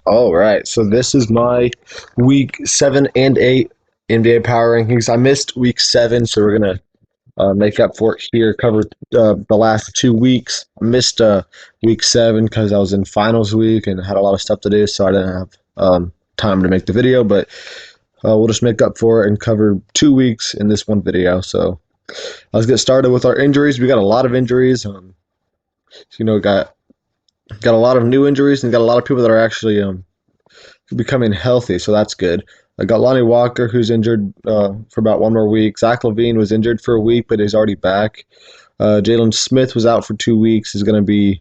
All right, so this is my week 7 and 8 NBA power rankings. I missed week 7, so we're gonna make up for it here. Cover the last 2 weeks. I missed week 7 because I was in finals week and had a lot of stuff to do, so I didn't have time to make the video. But we'll just make up for it and cover 2 weeks in this one video. So let's get started with our injuries. We got a lot of injuries. Got a lot of new injuries and got a lot of people that are actually becoming healthy, so that's good. I got Lonnie Walker, who's injured for about one more week. Zach LaVine was injured for a week, but he's already back. Jalen Smith was out for 2 weeks. He's going to be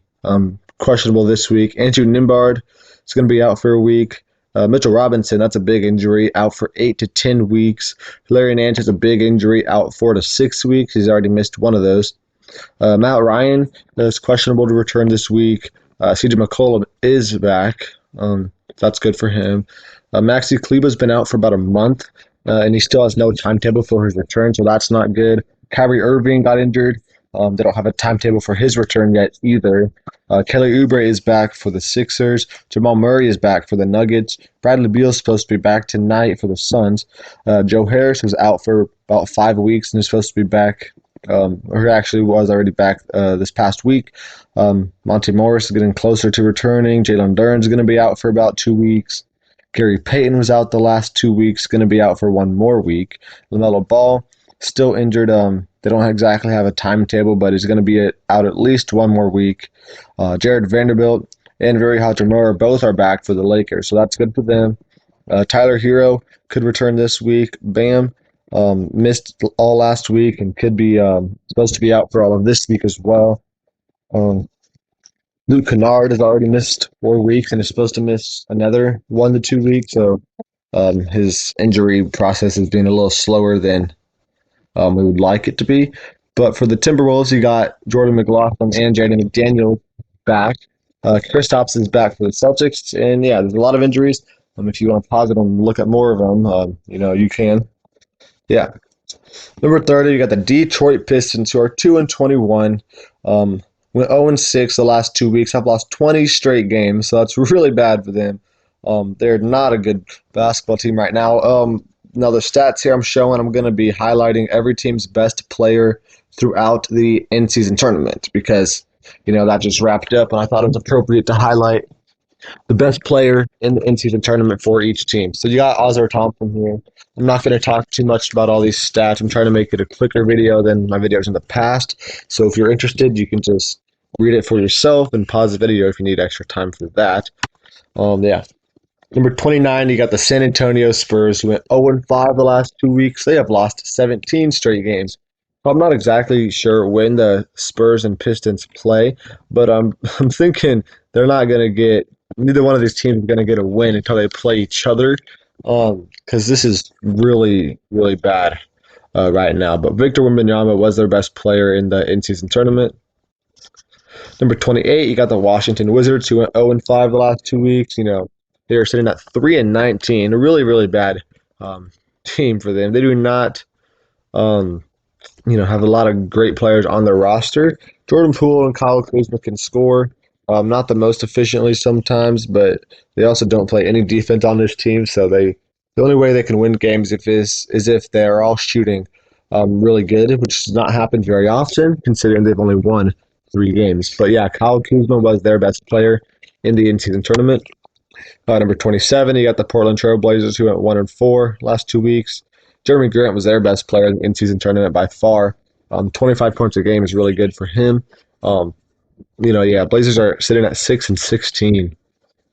questionable this week. Andrew Nimbard is going to be out for a week. Mitchell Robinson, that's a big injury, out for 8 to 10 weeks. Larry Nance has a big injury, out 4 to 6 weeks. He's already missed one of those. Matt Ryan is questionable to return this week. CJ McCollum is back. That's good for him. Maxi Kleber's been out for about a month, and he still has no timetable for his return, so that's not good. Kyrie Irving got injured. They don't have a timetable for his return yet either. Kelly Oubre is back for the Sixers. Jamal Murray is back for the Nuggets. Bradley Beal is supposed to be back tonight for the Suns. Joe Harris was out for about 5 weeks and is supposed to be back, or actually was already back this past week. Monte Morris is getting closer to returning. Jalen Duren is going to be out for about 2 weeks. Gary Payton was out the last 2 weeks, going to be out for one more week. LaMelo Ball still injured. They don't exactly have a timetable, but he's going to be out at least one more week. Jared Vanderbilt and Very Hachimura both are back for the Lakers, so that's good for them. Tyler Hero could return this week. Bam missed all last week and could be supposed to be out for all of this week as well. Luke Kennard has already missed 4 weeks and is supposed to miss another 1 to 2 weeks. So his injury process is being a little slower than we would like it to be. But for the Timberwolves, you got Jordan McLaughlin and Jaden McDaniel back. Kristaps is back for the Celtics. And yeah, there's a lot of injuries. If you want to pause it and look at more of them, you can. Yeah. Number 30, you got the Detroit Pistons, who are 2-21. Went 0-6 the last 2 weeks. Have lost 20 straight games, so that's really bad for them. They're not a good basketball team right now. Now the stats here I'm showing, I'm going to be highlighting every team's best player throughout the in-season tournament because, that just wrapped up, and I thought it was appropriate to highlight the best player in the in-season tournament for each team. So you got Ozar Thompson here. I'm not going to talk too much about all these stats. I'm trying to make it a quicker video than my videos in the past. So if you're interested, you can just read it for yourself and pause the video if you need extra time for that. Yeah. Number 29, you got the San Antonio Spurs, who went 0-5 the last 2 weeks. They have lost 17 straight games. I'm not exactly sure when the Spurs and Pistons play, but I'm thinking they're not going to get – neither one of these teams is going to get a win until they play each other because this is really, really bad right now. But Victor Wembanyama was their best player in the in-season tournament. Number 28, you got the Washington Wizards, who went 0-5 the last 2 weeks. They are sitting at 3-19, a really, really bad team for them. They do not, have a lot of great players on their roster. Jordan Poole and Kyle Kuzma can score, not the most efficiently sometimes, but they also don't play any defense on this team. So the only way they can win games is if they're all shooting really good, which does not happen very often, considering they've only won 3 games. But yeah, Kyle Kuzma was their best player in the in-season tournament. Number 27, you got the Portland Trail Blazers, who went 1-4 last 2 weeks. Jeremy Grant was their best player in the in-season tournament by far. 25 points a game is really good for him. Blazers are sitting at 6-16.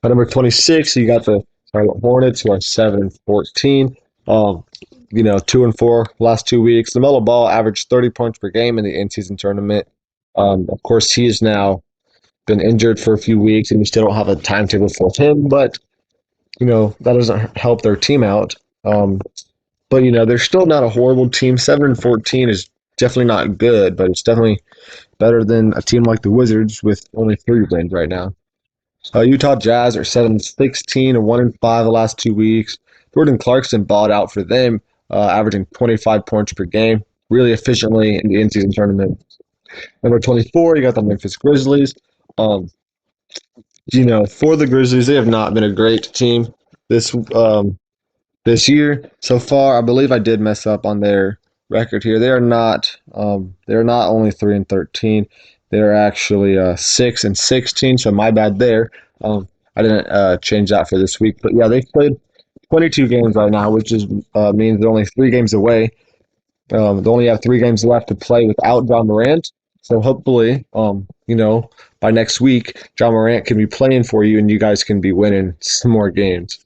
Number 26, you got the Charlotte Hornets, who are 7-14. 2-4 last 2 weeks. LaMelo Ball averaged 30 points per game in the in-season tournament. Of course, he is now been injured for a few weeks, and we still don't have a timetable for him, but that doesn't help their team out. But they're still not a horrible team. 7-14 is definitely not good, but it's definitely better than a team like the Wizards with only 3 wins right now. Utah Jazz are 7-16 and 1-5 the last 2 weeks. Jordan Clarkson balled out for them, averaging 25 points per game, really efficiently in the in-season tournament. Number 24, you got the Memphis Grizzlies. For the Grizzlies, they have not been a great team this this year so far. I believe I did mess up on their record here. They're not only 3-13. They're actually 6-16. So my bad there. I didn't change that for this week, but yeah, they've played 22 games right now, which is means they're only 3 games away. They only have 3 games left to play without John Morant. So hopefully, by next week, John Morant can be playing for you, and you guys can be winning some more games.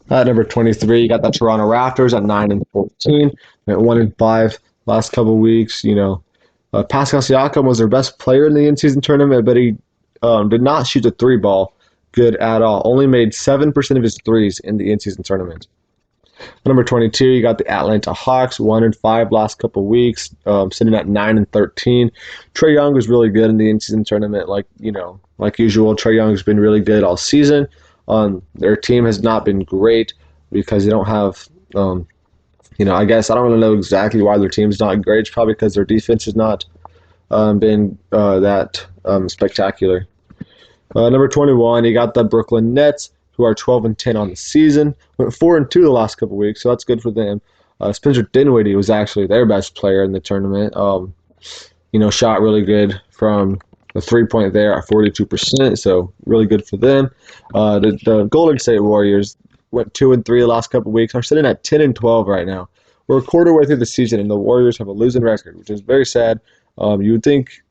At number 23, you got the Toronto Raptors at 9-14, at 1-5 last couple of weeks. Pascal Siakam was their best player in the in-season tournament, but he did not shoot the three ball good at all. Only made 7% of his threes in the in-season tournament. Number 22, you got the Atlanta Hawks, 1-5 last couple of weeks, sitting at 9-13. Trae Young was really good in the in-season tournament, like usual. Trae Young's been really good all season. Their team has not been great because they don't have, I guess I don't really know exactly why their team's not great. It's probably because their defense has not been that spectacular. Number 21, you got the Brooklyn Nets, who are 12-10 on the season. Went 4-2 the last couple of weeks, so that's good for them. Spencer Dinwiddie was actually their best player in the tournament. Shot really good from the 3-point there at 42%, so really good for them. The Golden State Warriors went 2-3 the last couple of weeks. Are sitting at 10-12 right now. We're a quarter way through the season, and the Warriors have a losing record, which is very sad. You would think,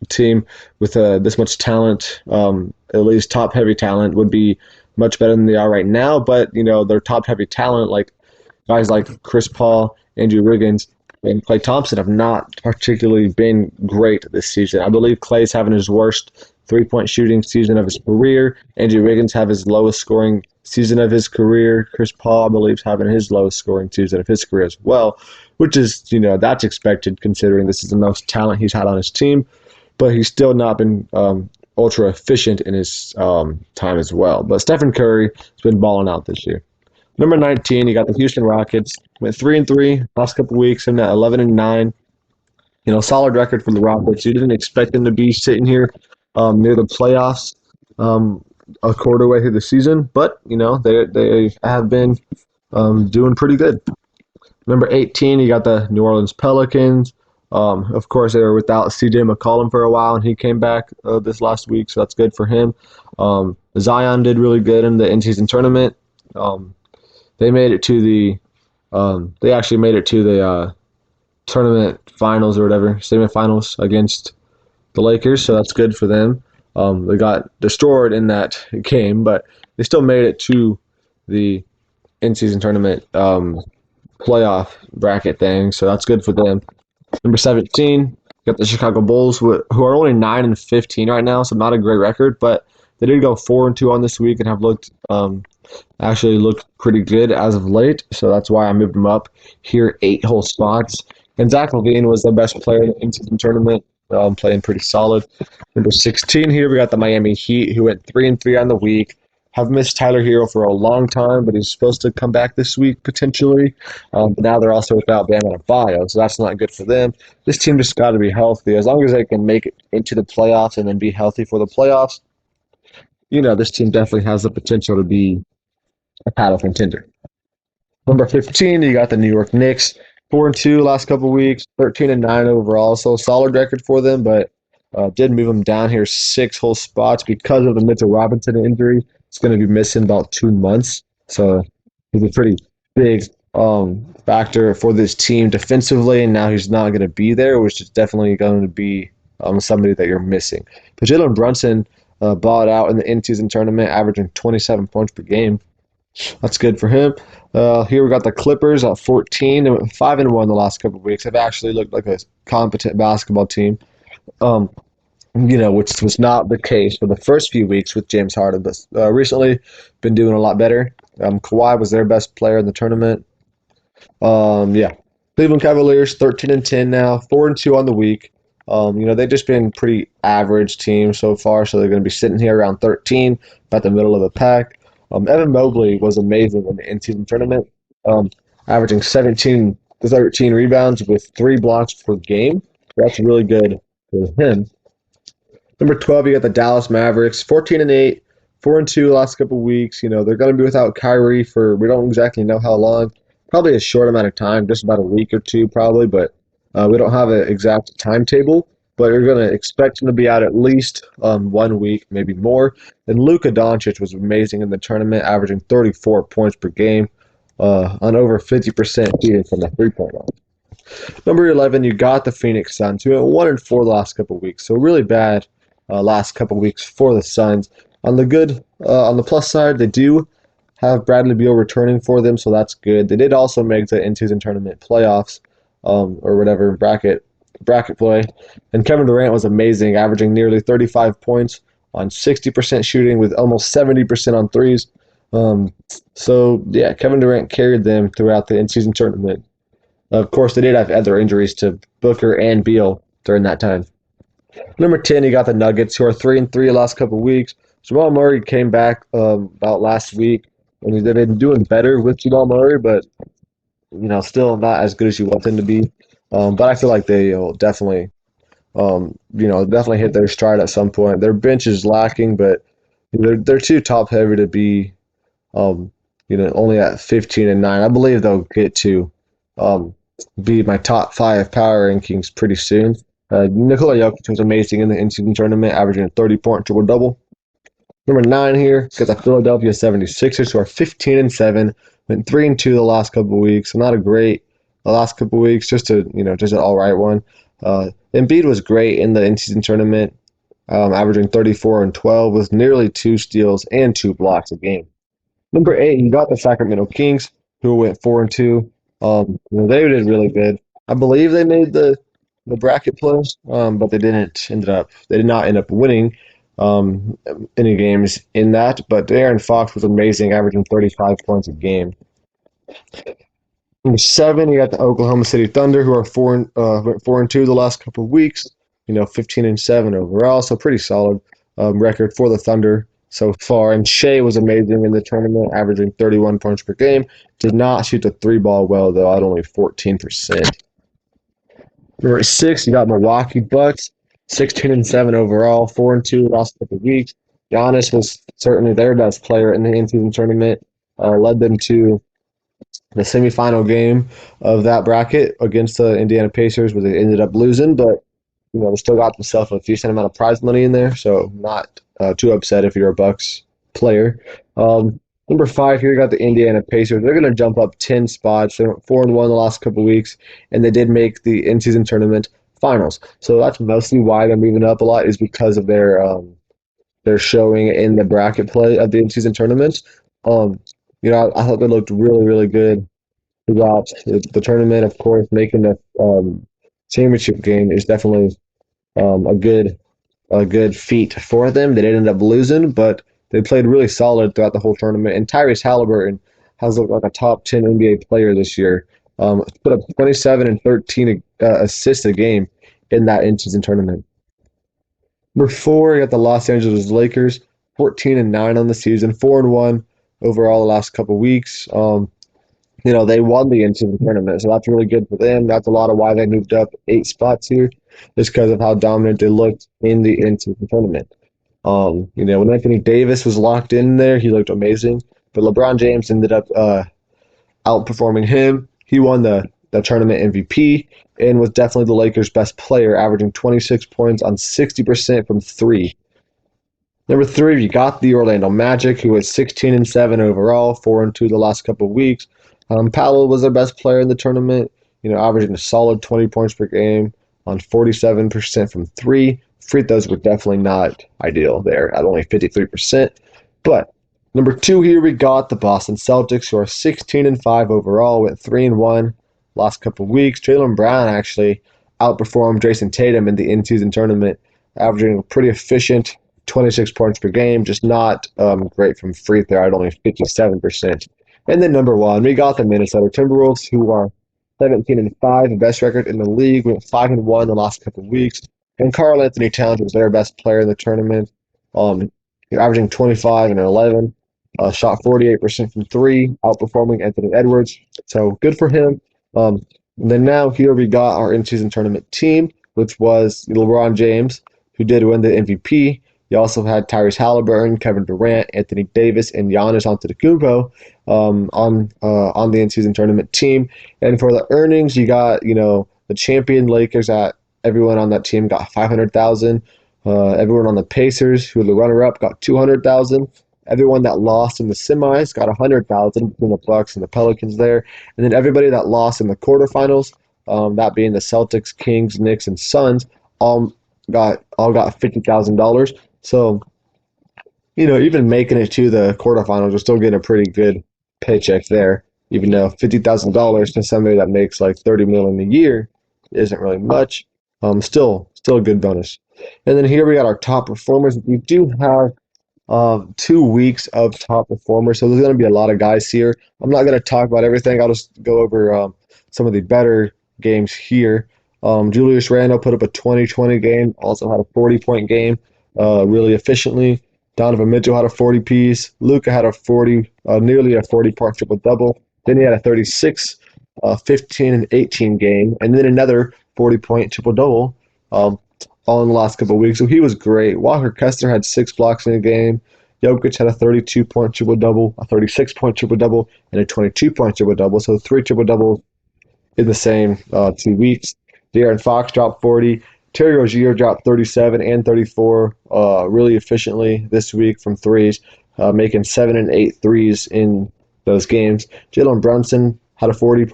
team with this much talent, at least top-heavy talent, would be much better than they are right now. But their top-heavy talent, like guys like Chris Paul, Andrew Wiggins, and Klay Thompson, have not particularly been great this season. I believe Klay's having his worst three-point shooting season of his career. Andrew Wiggins have his lowest scoring season of his career. Chris Paul, I believe, is having his lowest scoring season of his career as well, which is, that's expected considering this is the most talent he's had on his team. But he's still not been ultra efficient in his time as well. But Stephen Curry has been balling out this year. Number 19, you got the Houston Rockets. Went 3-3 last couple of weeks, and at 11-9. Solid record for the Rockets. You didn't expect them to be sitting here near the playoffs a quarter way through the season, but they have been doing pretty good. Number 18, you got the New Orleans Pelicans. Of course, they were without C.J. McCollum for a while, and he came back this last week, so that's good for him. Zion did really good in the in-season tournament. They made it to the they actually made it to the tournament finals or whatever, semifinals against the Lakers, so that's good for them. They got destroyed in that game, but they still made it to the in-season tournament playoff bracket thing, so that's good for them. Number 17, got the Chicago Bulls, who are only 9-15 right now, so not a great record, but they did go 4-2 on this week and have actually looked pretty good as of late, so that's why I moved them up here 8 whole spots. And Zach LaVine was the best player in the in-season tournament, playing pretty solid. Number 16 here, we got the Miami Heat, who went 3-3 on the week. Have missed Tyler Hero for a long time, but he's supposed to come back this week potentially. But now they're also without Bam Adebayo, so that's not good for them. This team just got to be healthy. As long as they can make it into the playoffs and then be healthy for the playoffs, this team definitely has the potential to be a title contender. Number 15, you got the New York Knicks, 4-2 last couple of weeks, 13-9 overall, so solid record for them, but did move them down here 6 whole spots because of the Mitchell Robinson injury. It's going to be missing about 2 months, so he's a pretty big factor for this team defensively, and now he's not going to be there, which is definitely going to be somebody that you're missing. But Jalen Brunson bought out in the in-season tournament, averaging 27 points per game. That's good for him. Here we got the Clippers at 14. They went 5-1 the last couple of weeks. They've actually looked like a competent basketball team, which was not the case for the first few weeks with James Harden. But recently, been doing a lot better. Kawhi was their best player in the tournament. Cleveland Cavaliers 13-10 now, 4-2 on the week. They've just been pretty average team so far, so they're going to be sitting here around 13, about the middle of the pack. Evan Mobley was amazing in the in-season tournament, averaging 17 to 13 rebounds with 3 blocks per game. That's really good for him. Number 12, you got the Dallas Mavericks, 14-8, 4-2 last couple of weeks. They're going to be without Kyrie for we don't exactly know how long. Probably a short amount of time, just about a week or two, probably. But we don't have an exact timetable. But you're going to expect him to be out at least 1 week, maybe more. And Luka Doncic was amazing in the tournament, averaging 34 points per game on over 50% shooting from the three-point line. Number 11, you got the Phoenix Suns, who went 1-4 the last couple of weeks, so really bad last couple of weeks for the Suns. On the plus side, they do have Bradley Beal returning for them, so that's good. They did also make the in-season tournament playoffs, or whatever bracket play, and Kevin Durant was amazing, averaging nearly 35 points on 60% shooting with almost 70% on threes. So yeah, Kevin Durant carried them throughout the in-season tournament. Of course, they did have other injuries to Booker and Beal during that time. Number 10, you got the Nuggets, who are 3-3 the last couple of weeks. Jamal Murray came back about last week, and they've been doing better with Jamal Murray, but still not as good as you want them to be. But I feel like they will definitely hit their stride at some point. Their bench is lacking, but they're too top heavy to be, only at 15-9. I believe they'll get to be my top 5 power rankings pretty soon. Nikola Jokic was amazing in the in-season tournament, averaging a 30-point triple-double. Number 9 here, got the Philadelphia 76ers, who are 15-7, went 3-2 the last couple of weeks. So not a great the last couple of weeks, just an all right one. Embiid was great in the in-season tournament, averaging 34 and 12 with nearly 2 steals and 2 blocks a game. Number 8, you got the Sacramento Kings, who went 4-2. They did really good. I believe they made the bracket play, but they did not end up winning any games in that. But De'Aaron Fox was amazing, averaging 35 points a game. Number 7, you got the Oklahoma City Thunder, who are 4-2 the last couple of weeks. 15-7 overall, so pretty solid record for the Thunder so far. And Shea was amazing in the tournament, averaging 31 points per game. Did not shoot the 3-ball well, though, at only 14%. Number 6, you got Milwaukee Bucks, 16-7 overall, 4-2 last couple of weeks. Giannis was certainly their best player in the in-season tournament, led them to the semifinal game of that bracket against the Indiana Pacers, where they ended up losing, but they still got themselves a decent amount of prize money in there, so not too upset if you're a Bucks player. Number 5 here, you got the Indiana Pacers. They're going to jump up 10 spots. They went 4-1 the last couple of weeks, and they did make the in-season tournament finals. So that's mostly why they're moving up a lot, is because of their showing in the bracket play of the in-season tournament. I thought they looked really, really good throughout the tournament. Of course, making the championship game is definitely a good feat for them. They did end up losing, but they played really solid throughout the whole tournament. And Tyrese Halliburton has looked like a top 10 NBA player this year. Put up 27 and 13 assists a game in that in-season tournament. Number 4, you got the Los Angeles Lakers, 14-9 on the season, 4-1 overall the last couple of weeks. They won the in-season tournament, so that's really good for them. That's a lot of why they moved up 8 spots here, just because of how dominant they looked in the in-season tournament. When Anthony Davis was locked in there, he looked amazing. But LeBron James ended up outperforming him. He won the tournament MVP and was definitely the Lakers' best player, averaging 26 points on 60% from 3. Number 3, you got the Orlando Magic, who was 16-7 overall, 4-2 the last couple of weeks. Powell was their best player in the tournament, averaging a solid 20 points per game on 47% from 3. Free throws were definitely not ideal there at only 53%. But number 2 here, we got the Boston Celtics, who are 16-5 overall, went 3-1 last couple of weeks. Jaylen Brown actually outperformed Jason Tatum in the in-season tournament, averaging a pretty efficient 26 points per game, just not great from free throw at only 57%. And then number 1, we got the Minnesota Timberwolves, who are 17-5, the best record in the league, went 5-1 the last couple of weeks. And Karl Anthony Towns was their best player in the tournament, averaging 25 and 11, shot 48% from 3, outperforming Anthony Edwards. So good for him. Then now here we got our in-season tournament team, which was LeBron James, who did win the MVP. You also had Tyrese Halliburton, Kevin Durant, Anthony Davis, and Giannis Antetokounmpo on the in-season tournament team. And for the earnings, you got the champion Lakers at everyone on that team got 500,000. Everyone on the Pacers, who were the runner-up, got 200,000. Everyone that lost in the semis got 100,000 between the Bucks and the Pelicans there, and then everybody that lost in the quarterfinals, that being the Celtics, Kings, Knicks, and Suns, all got $50,000. So, even making it to the quarterfinals, we're still getting a pretty good paycheck there. Even though $50,000 to somebody that makes like 30 million a year isn't really much, still a good bonus. And then here we got our top performers. We do have 2 weeks of top performers, so there's going to be a lot of guys here. I'm not going to talk about everything. I'll just go over some of the better games here. Julius Randle put up a 20-20 game, also had a 40-point game, really efficiently. Donovan Mitchell had a 40-piece. Luka had nearly a 40-point triple-double. Then he had a 36, 15, and 18 game, and then another 40-point triple-double all in the last couple of weeks. So he was great. Walker Kessler had 6 blocks in a game. Jokic had a 32-point triple-double, a 36-point triple-double, and a 22-point triple-double. So 3 triple-doubles in the same 2 weeks. De'Aaron Fox dropped 40. Terry Rozier dropped 37 and 34 really efficiently this week from threes, making 7 and 8 threes in those games. Jalen Brunson had a 40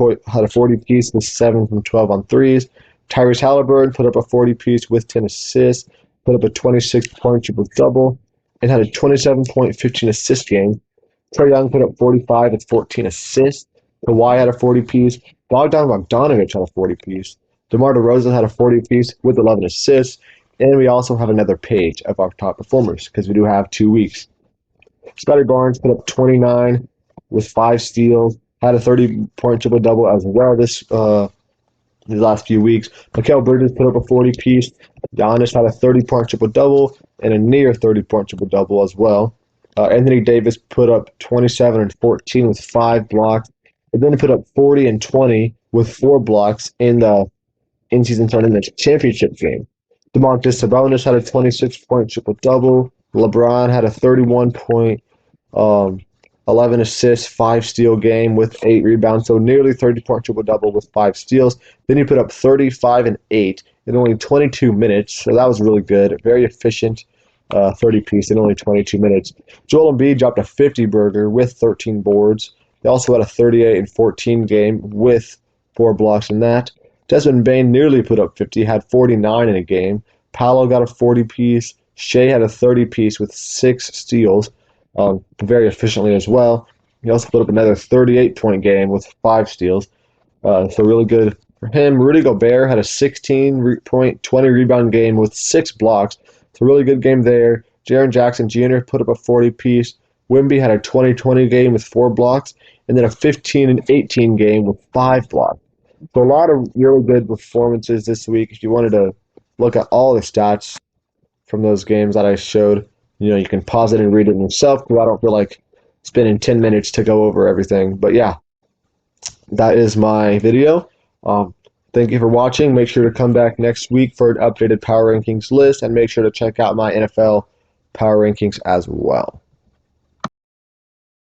piece with 7 from 12 on threes. Tyrese Halliburton put up a 40-piece with 10 assists, put up a 26-point triple-double, and had a 27-point, 15-assist game. Trae Young put up 45 with 14 assists. Kawhi had a 40-piece. Bogdan Bogdanovic had a 40-piece. DeMar DeRozan had a 40-piece with 11 assists. And we also have another page of our top performers because we do have 2 weeks. Scottie Barnes put up 29 with 5 steals, had a 30-point triple-double as well these last few weeks. Mikal Bridges put up a 40-piece. Giannis had a 30-point triple-double and a near 30-point triple-double as well. Anthony Davis put up 27 and 14 with 5 blocks. And then he put up 40 and 20 with 4 blocks in the in-season tournament championship game. DeMarcus Sabonis had a 26-point triple-double. LeBron had a 31-point, 11 assists, 5 steal game with 8 rebounds, so nearly 30-point triple-double with 5 steals. Then he put up 35 and 8 in only 22 minutes, so that was really good. Very efficient 30-piece in only 22 minutes. Joel Embiid dropped a 50-burger with 13 boards. He also had a 38 and 14 game with 4 blocks in that. Desmond Bane nearly put up 50, had 49 in a game. Paolo got a 40-piece. Shea had a 30-piece with 6 steals, very efficiently as well. He also put up another 38-point game with 5 steals, so really good for him. Rudy Gobert had a 16-point, 20-rebound game with 6 blocks. It's a really good game there. Jaren Jackson Jr. put up a 40-piece. Wemby had a 20-20 game with 4 blocks, and then a 15 and 18 game with 5 blocks. So a lot of really good performances this week. If you wanted to look at all the stats from those games that I showed, you can pause it and read it yourself because I don't feel like spending 10 minutes to go over everything. But yeah, that is my video. Thank you for watching. Make sure to come back next week for an updated power rankings list, and make sure to check out my NFL power rankings as well.